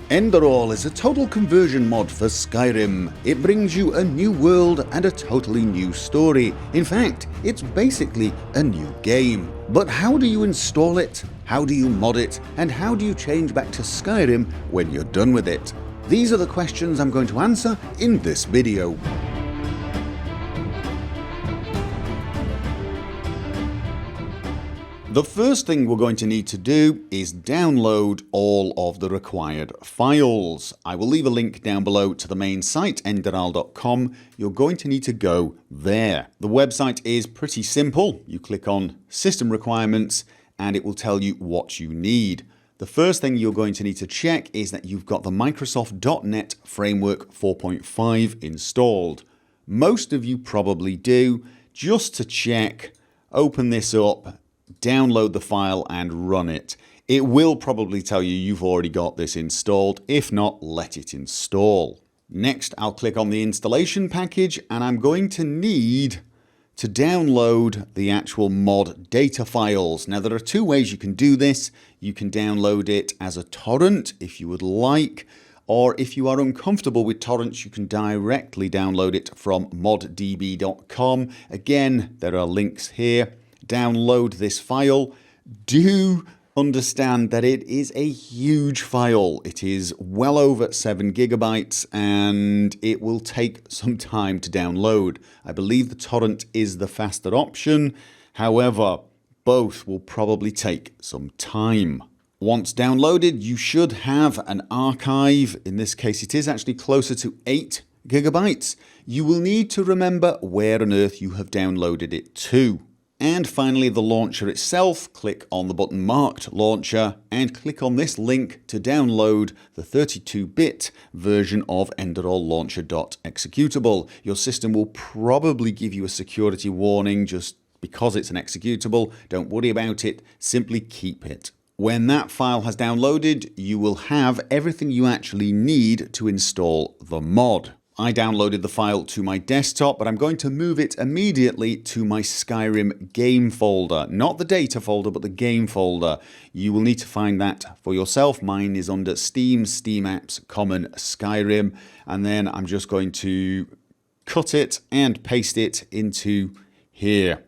Enderal is a total conversion mod for Skyrim. It brings you a new world and a totally new story. In fact, it's basically a new game. But how do you install it? How do you mod it? And how do you change back to Skyrim when you're done with it? These are the questions I'm going to answer in this video. The first thing we're going to need to do is download all of the required files. I will leave a link down below to the main site, enderal.com. You're going to need to go there. The website is pretty simple. You click on System Requirements and it will tell you what you need. The first thing you're going to need to check is that you've got the Microsoft .NET Framework 4.5 installed. Most of you probably do. Just to check, open this up, download the file and run it. It will probably tell you you've already got this installed. If not, let it install. Next, I'll click on the installation package and I'm going to need to download the actual mod data files. Now, there are two ways you can do this. You can download it as a torrent if you would like, or if you are uncomfortable with torrents, you can directly download it from moddb.com. Again, there are links here. Download this file. Do understand that it is a huge file. It is well over 7 gigabytes and it will take some time to download. I believe the torrent is the faster option. However, both will probably take some time. Once downloaded, you should have an archive. In this case, it is actually closer to 8 gigabytes. You will need to remember where on earth you have downloaded it to. And finally, the launcher itself. Click on the button marked Launcher and click on this link to download the 32-bit version of Enderal Launcher.executable. Your system will probably give you a security warning just because it's an executable. Don't worry about it, simply keep it. When that file has downloaded, you will have everything you actually need to install the mod. I downloaded the file to my desktop, but I'm going to move it immediately to my Skyrim game folder. Not the data folder, but the game folder. You will need to find that for yourself. Mine is under Steam Apps, Common, Skyrim. And then I'm just going to cut it and paste it into here.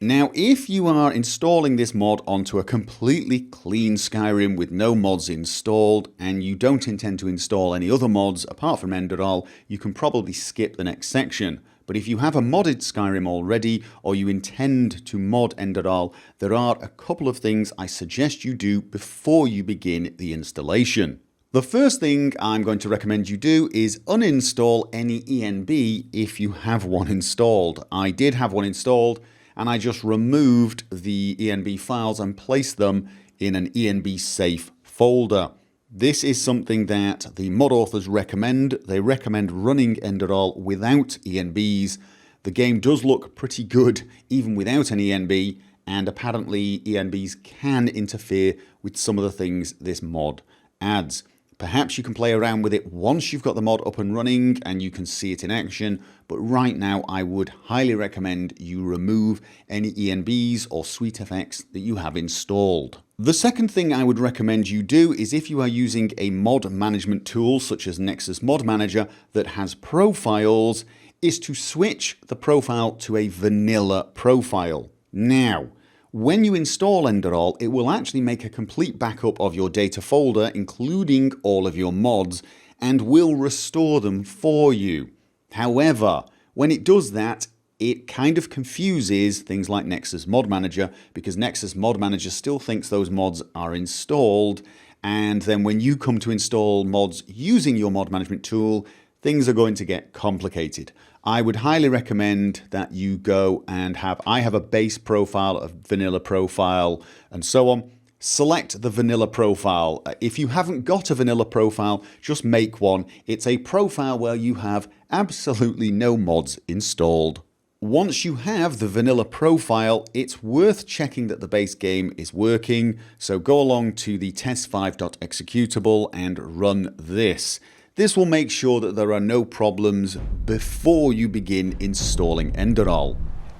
Now, if you are installing this mod onto a completely clean Skyrim with no mods installed and you don't intend to install any other mods apart from Enderal, you can probably skip the next section. But if you have a modded Skyrim already or you intend to mod Enderal, there are a couple of things I suggest you do before you begin the installation. The first thing I'm going to recommend you do is uninstall any ENB if you have one installed. I did have one installed, and I just removed the ENB files and placed them in an ENB safe folder. This is something that the mod authors recommend. They recommend running Enderal without ENBs. The game does look pretty good even without an ENB, and apparently ENBs can interfere with some of the things this mod adds. Perhaps you can play around with it once you've got the mod up and running and you can see it in action, but right now I would highly recommend you remove any ENBs or sweet effects that you have installed. The second thing I would recommend you do is if you are using a mod management tool such as Nexus Mod Manager that has profiles, is to switch the profile to a vanilla profile. Now, when you install Enderal, it will actually make a complete backup of your data folder, including all of your mods, and will restore them for you. However, when it does that, it kind of confuses things like Nexus Mod Manager, because Nexus Mod Manager still thinks those mods are installed, and then when you come to install mods using your mod management tool, things are going to get complicated. I would highly recommend that you go and I have a base profile, a vanilla profile, and so on. Select the vanilla profile. If you haven't got a vanilla profile, just make one. It's a profile where you have absolutely no mods installed. Once you have the vanilla profile, it's worth checking that the base game is working. So go along to the test5.executable and run this. This will make sure that there are no problems before you begin installing Enderal.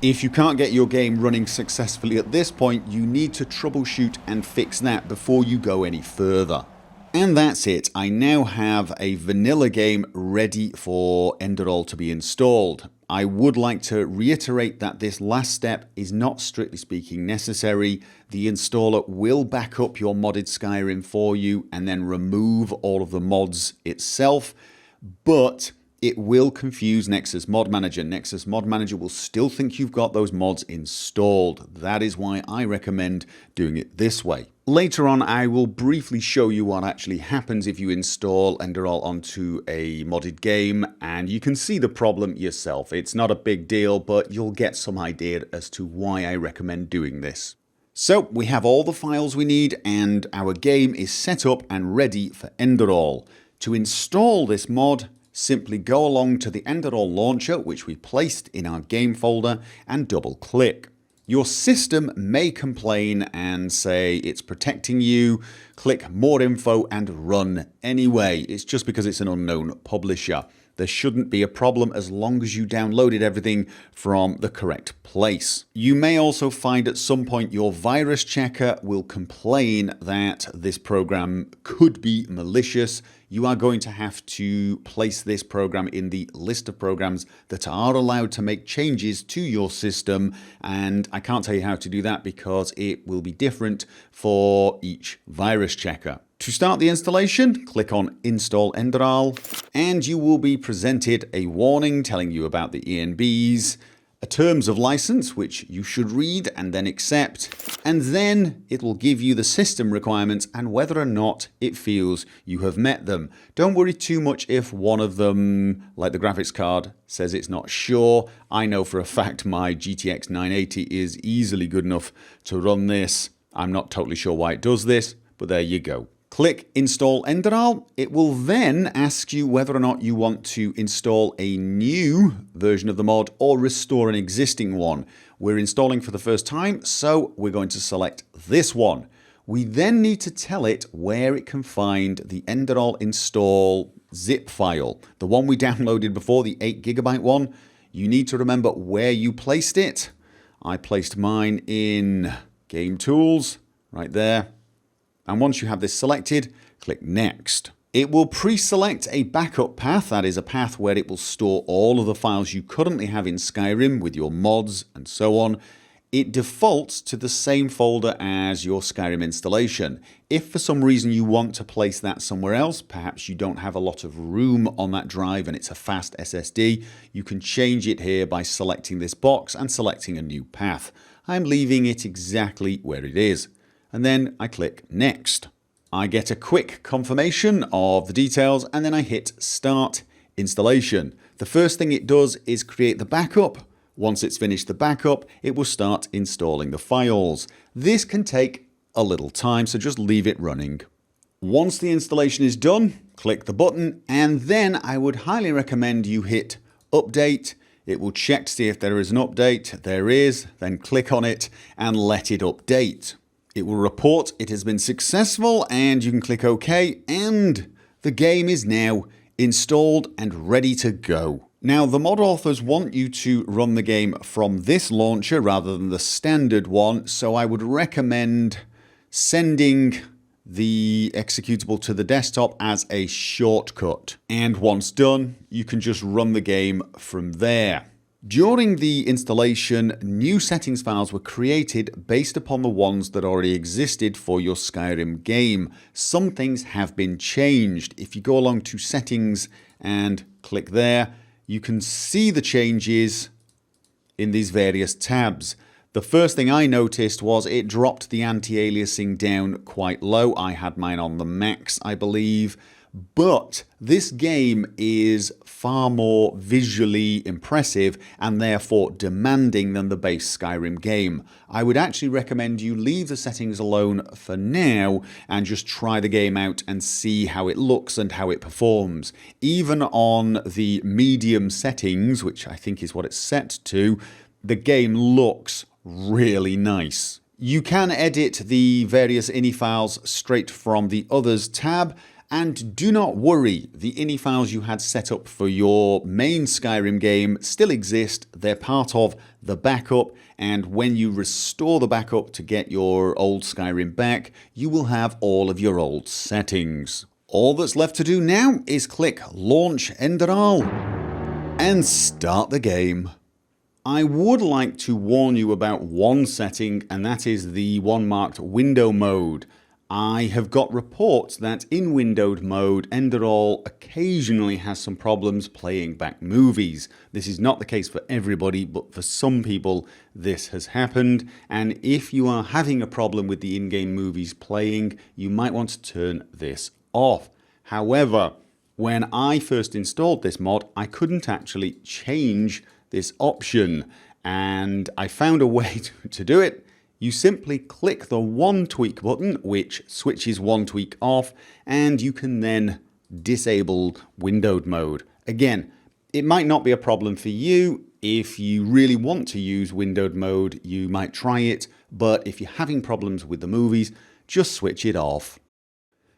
If you can't get your game running successfully at this point, you need to troubleshoot and fix that before you go any further. And that's it. I now have a vanilla game ready for Enderal to be installed. I would like to reiterate that this last step is not strictly speaking necessary. The installer will back up your modded Skyrim for you and then remove all of the mods itself, but it will confuse Nexus Mod Manager. Nexus Mod Manager will still think you've got those mods installed. That is why I recommend doing it this way. Later on, I will briefly show you what actually happens if you install Enderal onto a modded game, and you can see the problem yourself. It's not a big deal, but you'll get some idea as to why I recommend doing this. So we have all the files we need, and our game is set up and ready for Enderal. To install this mod, simply go along to the Enderal launcher, which we placed in our game folder, and double click. Your system may complain and say it's protecting you. Click more info and run anyway. It's just because it's an unknown publisher. There shouldn't be a problem as long as you downloaded everything from the correct place. You may also find at some point your virus checker will complain that this program could be malicious. You are going to have to place this program in the list of programs that are allowed to make changes to your system, and I can't tell you how to do that because it will be different for each virus checker. To start the installation, click on Install Enderal, and you will be presented a warning telling you about the ENBs, a terms of license which you should read and then accept, and then it will give you the system requirements and whether or not it feels you have met them. Don't worry too much if one of them, like the graphics card, says it's not sure. I know for a fact my GTX 980 is easily good enough to run this. I'm not totally sure why it does this, but there you go. Click Install Enderal. It will then ask you whether or not you want to install a new version of the mod or restore an existing one. We're installing for the first time, so we're going to select this one. We then need to tell it where it can find the Enderal install zip file, the one we downloaded before, the 8GB one. You need to remember where you placed it. I placed mine in Game Tools, right there. And once you have this selected, click Next. It will pre-select a backup path, that is a path where it will store all of the files you currently have in Skyrim with your mods and so on. It defaults to the same folder as your Skyrim installation. If for some reason you want to place that somewhere else, perhaps you don't have a lot of room on that drive and it's a fast SSD, you can change it here by selecting this box and selecting a new path. I'm leaving it exactly where it is. And then I click Next. I get a quick confirmation of the details and then I hit Start Installation. The first thing it does is create the backup. Once it's finished the backup, it will start installing the files. This can take a little time, so just leave it running. Once the installation is done, click the button and then I would highly recommend you hit Update. It will check to see if there is an update. There is. Then click on it and let it update. It will report it has been successful and you can click OK and the game is now installed and ready to go. Now the mod authors want you to run the game from this launcher rather than the standard one, so I would recommend sending the executable to the desktop as a shortcut. And once done, you can just run the game from there. During the installation, new settings files were created based upon the ones that already existed for your Skyrim game. Some things have been changed. If you go along to settings and click there, you can see the changes in these various tabs. The first thing I noticed was it dropped the anti-aliasing down quite low. I had mine on the max, I believe. But this game is far more visually impressive and therefore demanding than the base Skyrim game. I would actually recommend you leave the settings alone for now and just try the game out and see how it looks and how it performs. Even on the medium settings, which I think is what it's set to, the game looks really nice. You can edit the various ini files straight from the Others tab. And do not worry, the ini files you had set up for your main Skyrim game still exist. They're part of the backup, and when you restore the backup to get your old Skyrim back, you will have all of your old settings. All that's left to do now is click Launch Enderal and start the game. I would like to warn you about one setting, and that is the one marked Window Mode. I have got reports that in windowed mode, Enderal occasionally has some problems playing back movies. This is not the case for everybody, but for some people this has happened, and if you are having a problem with the in-game movies playing, you might want to turn this off. However, when I first installed this mod, I couldn't actually change this option, and I found a way to do it. You simply click the one tweak button, which switches one tweak off, and you can then disable windowed mode. Again, it might not be a problem for you. If you really want to use windowed mode, you might try it, but if you're having problems with the movies, just switch it off.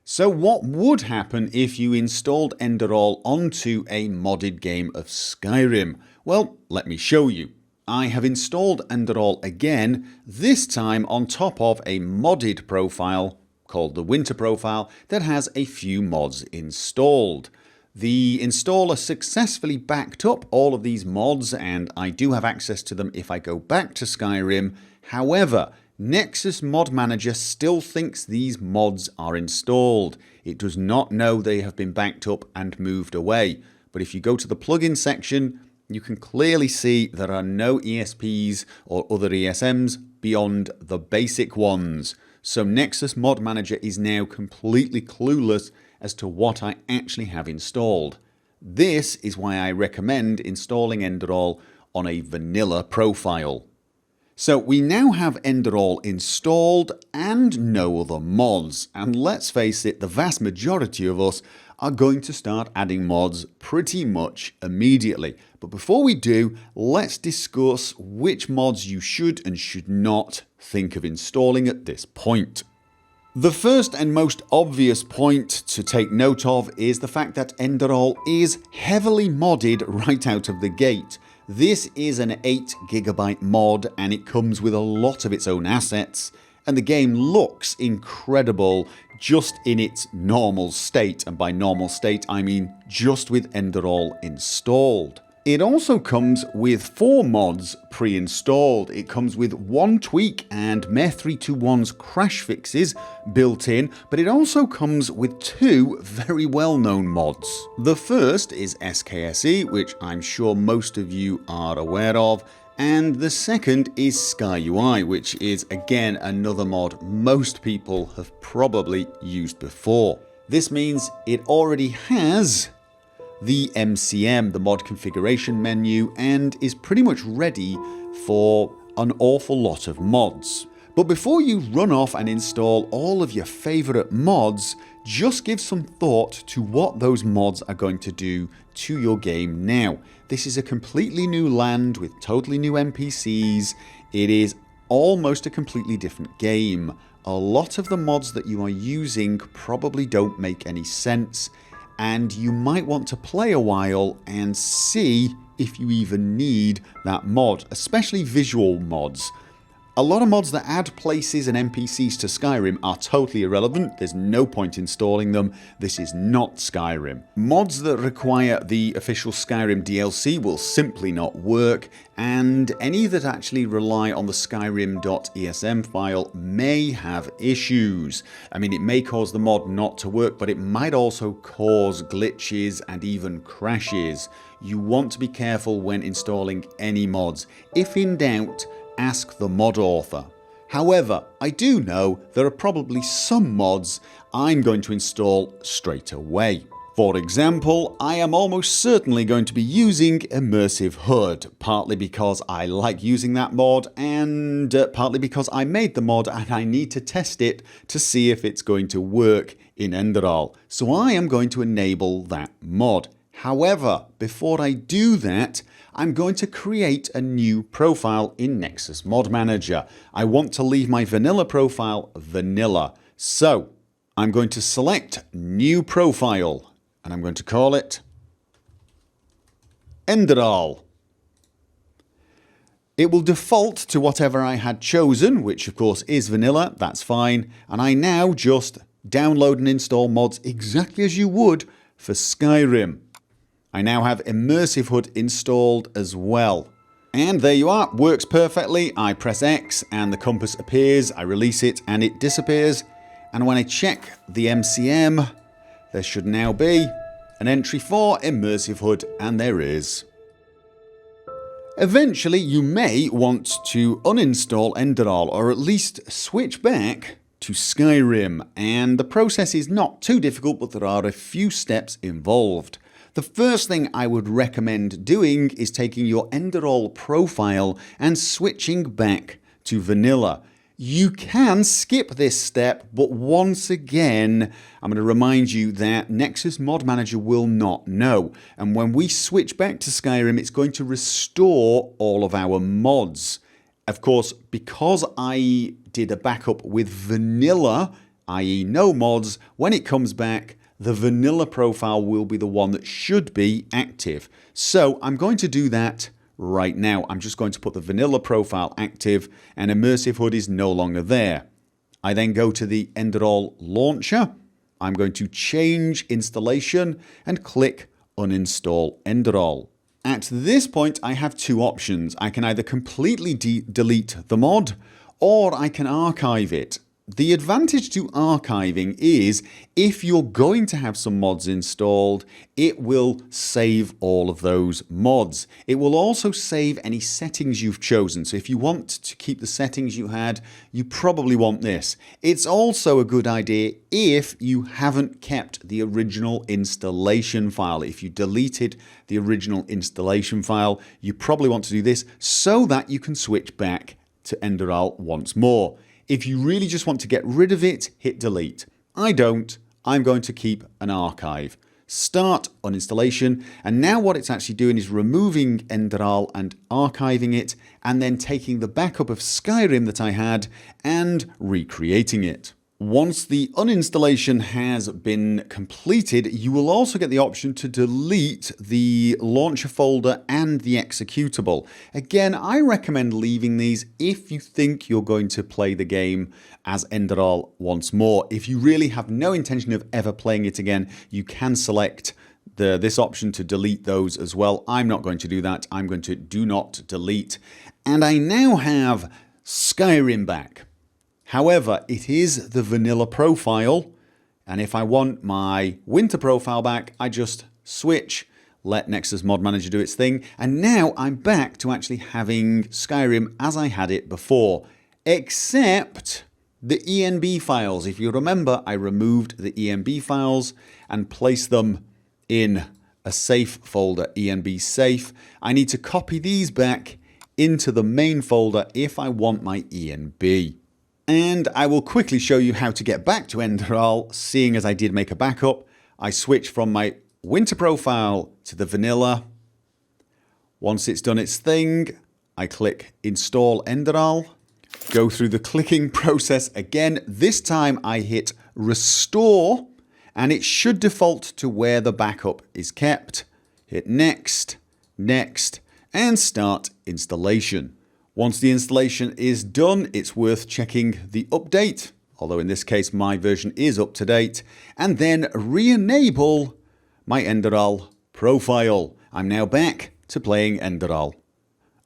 So what would happen if you installed Enderal onto a modded game of Skyrim? Well, let me show you. I have installed Enderal again, this time on top of a modded profile called the Winter profile that has a few mods installed. The installer successfully backed up all of these mods, and I do have access to them if I go back to Skyrim. However, Nexus Mod Manager still thinks these mods are installed. It does not know they have been backed up and moved away. But if you go to the plugin section, you can clearly see there are no ESPs or other ESMs beyond the basic ones. So Nexus Mod Manager is now completely clueless as to what I actually have installed. This is why I recommend installing Enderal on a vanilla profile. So we now have Enderal installed and no other mods, and let's face it, the vast majority of us are going to start adding mods pretty much immediately. But before we do, let's discuss which mods you should and should not think of installing at this point. The first and most obvious point to take note of is the fact that Enderal is heavily modded right out of the gate. This is an 8GB mod, and it comes with a lot of its own assets, and the game looks incredible just in its normal state, and by normal state I mean just with Enderal installed. It also comes with 4 mods pre-installed. It comes with 1 tweak and Meh 321's crash fixes built in, but it also comes with 2 very well-known mods. The first is SKSE, which I'm sure most of you are aware of, and the second is SkyUI, which is again another mod most people have probably used before. This means it already has the MCM, the mod configuration menu, and is pretty much ready for an awful lot of mods. But before you run off and install all of your favourite mods, just give some thought to what those mods are going to do to your game now. This is a completely new land with totally new NPCs. It is almost a completely different game. A lot of the mods that you are using probably don't make any sense, and you might want to play a while and see if you even need that mod, especially visual mods. A lot of mods that add places and NPCs to Skyrim are totally irrelevant. There's no point installing them. This is not Skyrim. Mods that require the official Skyrim DLC will simply not work, and any that actually rely on the Skyrim.esm file may have issues. I mean, it may cause the mod not to work, but it might also cause glitches and even crashes. You want to be careful when installing any mods. If in doubt, ask the mod author. However, I do know there are probably some mods I'm going to install straight away. For example, I am almost certainly going to be using Immersive HUD, partly because I like using that mod, and partly because I made the mod and I need to test it to see if it's going to work in Enderal. So I am going to enable that mod. However, before I do that, I'm going to create a new profile in Nexus Mod Manager. I want to leave my vanilla profile vanilla. So I'm going to select New Profile, and I'm going to call it Enderal. It will default to whatever I had chosen, which of course is vanilla, that's fine, and I now just download and install mods exactly as you would for Skyrim. I now have Immersive HUD installed as well. And there you are, works perfectly. I press X and the compass appears, I release it and it disappears. And when I check the MCM, there should now be an entry for Immersive HUD, and there is. Eventually you may want to uninstall Enderal, or at least switch back to Skyrim, and the process is not too difficult, but there are a few steps involved. The first thing I would recommend doing is taking your Enderal profile and switching back to vanilla. You can skip this step, but once again, I'm going to remind you that Nexus Mod Manager will not know. And when we switch back to Skyrim, it's going to restore all of our mods. Of course, because I did a backup with vanilla, i.e. no mods, when it comes back, the vanilla profile will be the one that should be active. So I'm going to do that right now. I'm just going to put the vanilla profile active and Immersive HUD is no longer there. I then go to the Enderal launcher. I'm going to change installation and click uninstall Enderal. At this point I have two options. I can either completely delete the mod or I can archive it. The advantage to archiving is if you're going to have some mods installed, it will save all of those mods. It will also save any settings you've chosen. So if you want to keep the settings you had, you probably want this. It's also a good idea if you haven't kept the original installation file. If you deleted the original installation file, you probably want to do this so that you can switch back to Enderal once more. If you really just want to get rid of it, hit delete. I don't. I'm going to keep an archive. Start uninstallation, and now what it's actually doing is removing Enderal and archiving it, and then taking the backup of Skyrim that I had and recreating it. Once the uninstallation has been completed, you will also get the option to delete the launcher folder and the executable. Again, I recommend leaving these if you think you're going to play the game as Enderal once more. If you really have no intention of ever playing it again, you can select this option to delete those as well. I'm not going to do that. I'm going to do not delete. And I now have Skyrim back. However, it is the vanilla profile, and if I want my winter profile back, I just switch, let Nexus Mod Manager do its thing, and now I'm back to actually having Skyrim as I had it before, except the ENB files. If you remember, I removed the ENB files and placed them in a safe folder, ENB safe. I need to copy these back into the main folder if I want my ENB. And I will quickly show you how to get back to Enderal, seeing as I did make a backup. I switch from my winter profile to the vanilla. Once it's done its thing, I click install Enderal, go through the clicking process again. This time I hit restore, and it should default to where the backup is kept. Hit next, next, and start installation. Once the installation is done, it's worth checking the update, although in this case my version is up to date, and then re-enable my Enderal profile. I'm now back to playing Enderal.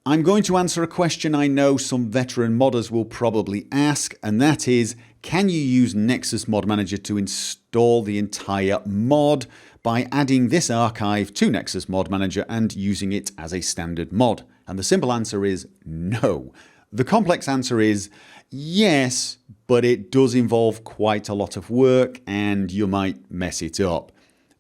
I'm going to answer a question I know some veteran modders will probably ask, and that is, can you use Nexus Mod Manager to install the entire mod by adding this archive to Nexus Mod Manager and using it as a standard mod? And the simple answer is no. The complex answer is yes, but it does involve quite a lot of work and you might mess it up.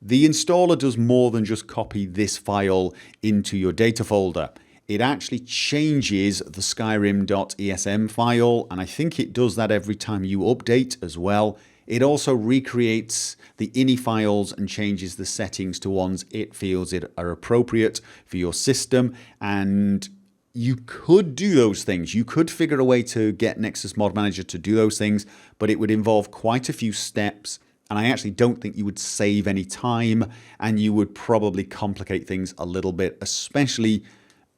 The installer does more than just copy this file into your data folder. It actually changes the Skyrim.esm file, and I think it does that every time you update as well. It also recreates the ini files and changes the settings to ones it feels are appropriate for your system. And you could do those things. You could figure a way to get Nexus Mod Manager to do those things, but it would involve quite a few steps. And I actually don't think you would save any time, and you would probably complicate things a little bit, especially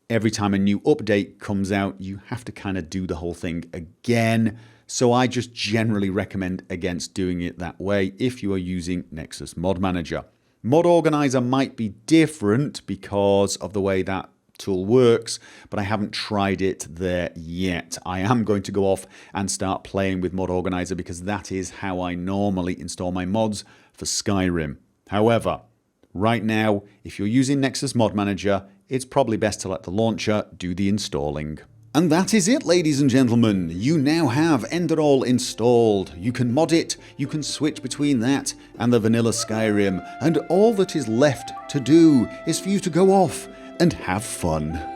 every time a new update comes out, you have to kind of do the whole thing again. so I just generally recommend against doing it that way if you are using Nexus Mod Manager. Mod Organizer might be different because of the way that tool works, but I haven't tried it there yet. I am going to go off and start playing with Mod Organizer because that is how I normally install my mods for Skyrim. However, right now, if you're using Nexus Mod Manager, it's probably best to let the launcher do the installing. And that is it, ladies and gentlemen. You now have Enderal installed. You can mod it, you can switch between that and the vanilla Skyrim, and all that is left to do is for you to go off and have fun.